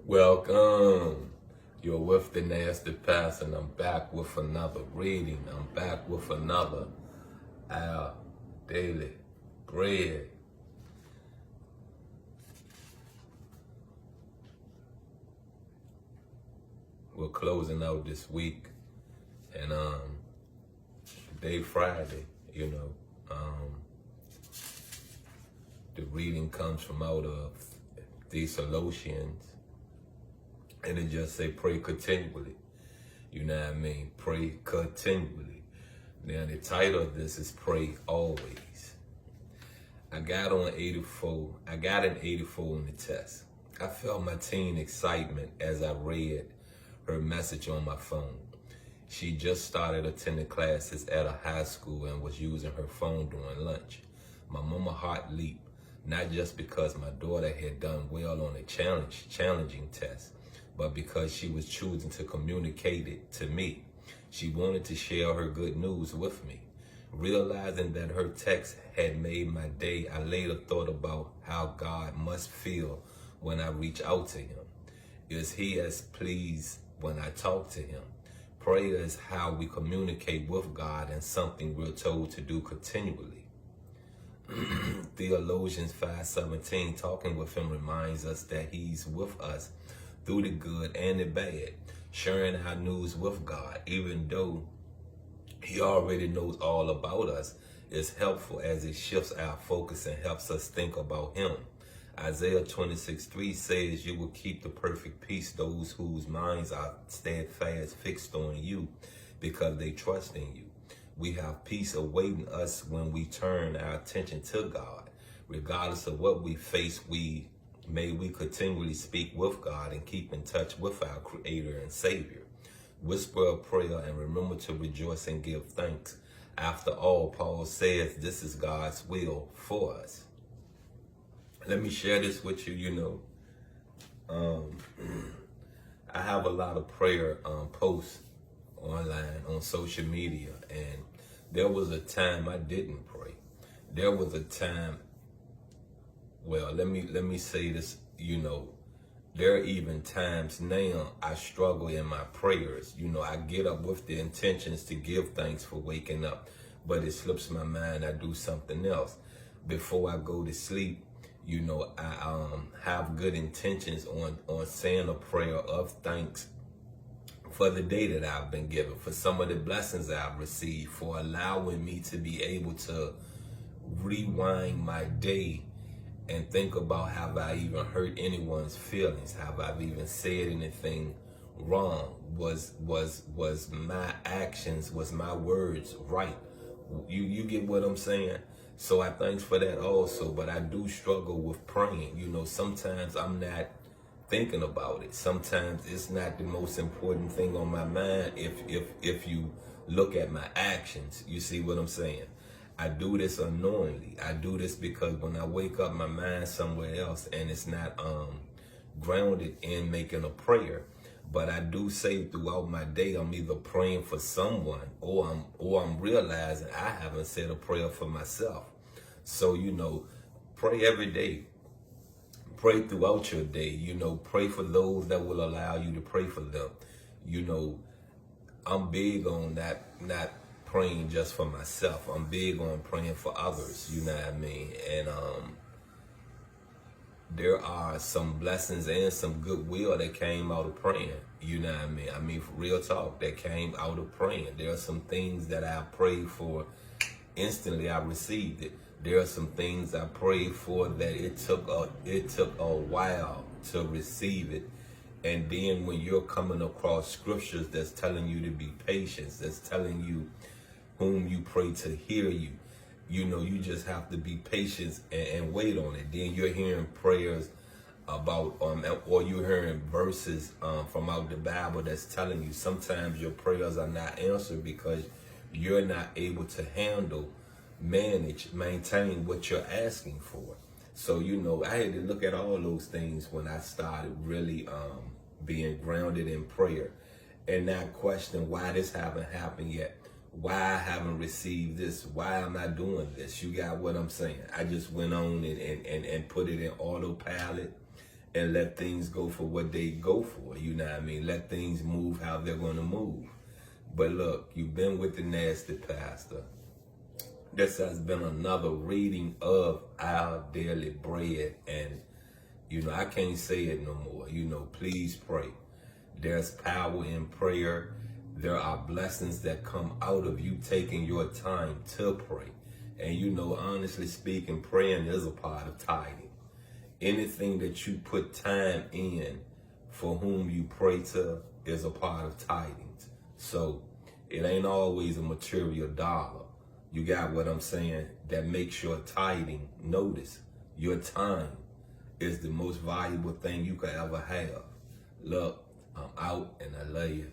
Welcome. You're with the Nasty Pastor, and I'm back with another reading. I'm back with another Our Daily Bread. We're closing out this week, and today Friday, the reading comes from out of Thessalonians, and it just say pray continually. You know what I mean? Pray continually. Now the title of this is Pray Always. I got an 84 on the test. I felt my teen excitement as I read her message on my phone. She just started attending classes at a high school and was using her phone during lunch. My mama heart leaped, not just because my daughter had done well on a challenging test, but because she was choosing to communicate it to me. She wanted to share her good news with me. Realizing that her text had made my day, I later thought about how God must feel when I reach out to him. Is he as pleased when I talk to him? Prayer is how we communicate with God and something we're told to do continually. Theologians 5:17, talking with him reminds us that he's with us through the good and the bad, sharing our news with God, even though he already knows all about us, is helpful as it shifts our focus and helps us think about him. Isaiah 26:3 says, you will keep the perfect peace those whose minds are steadfast, fixed on you, because they trust in you. We have peace awaiting us when we turn our attention to God. Regardless of what we face, may we continually speak with God and keep in touch with our Creator and Savior. Whisper a prayer and remember to rejoice and give thanks. After all, Paul says this is God's will for us. Let me share this with you. I have a lot of prayer posts online on social media, and there was a time I didn't pray. There was a time, well, let me say this, there are even times now I struggle in my prayers. I get up with the intentions to give thanks for waking up, but it slips my mind, I do something else. Before I go to sleep, I have good intentions on saying a prayer of thanks for the day that I've been given, for some of the blessings I've received, for allowing me to be able to rewind my day and think about have I even hurt anyone's feelings, have I even said anything wrong, was my actions, was my words right? You get what I'm saying? So I thanks for that also, but I do struggle with praying. Sometimes I'm not thinking about it. Sometimes it's not the most important thing on my mind if you look at my actions. You see what I'm saying? I do this unknowingly. I do this because when I wake up, my mind's somewhere else and it's not grounded in making a prayer. But I do say throughout my day, I'm either praying for someone or I'm realizing I haven't said a prayer for myself. So, pray every day. Pray throughout your day. Pray for those that will allow you to pray for them. I'm big on not praying just for myself. I'm big on praying for others. You know what I mean? And there are some blessings and some goodwill that came out of praying. You know what I mean? I mean, for real talk, that came out of praying. There are some things that I prayed for, instantly I received it. There are some things I prayed for that it took a while to receive it. And then when you're coming across scriptures that's telling you to be patient, that's telling you whom you pray to hear you, you just have to be patient and wait on it. Then you're hearing prayers about, or you're hearing verses from out the Bible that's telling you sometimes your prayers are not answered because you're not able to handle, maintain what you're asking for. So, I had to look at all those things when I started really being grounded in prayer and not question why this haven't happened yet. Why I haven't received this, why am I doing this? You got what I'm saying? I just went on and put it in autopilot and let things go for what they go for. You know what I mean? Let things move how they're going to move. But look, you've been with the Nasty Pastor. This has been another reading of Our Daily Bread. And, you know, I can't say it no more. You know, please pray. There's power in prayer. There are blessings that come out of you taking your time to pray. And, you know, honestly speaking, praying is a part of tithing. Anything that you put time in for whom you pray to is a part of tithings. So it ain't always a material dollar. You got what I'm saying? That makes your tithing. Notice your time is the most valuable thing you could ever have. Look, I'm out and I love you.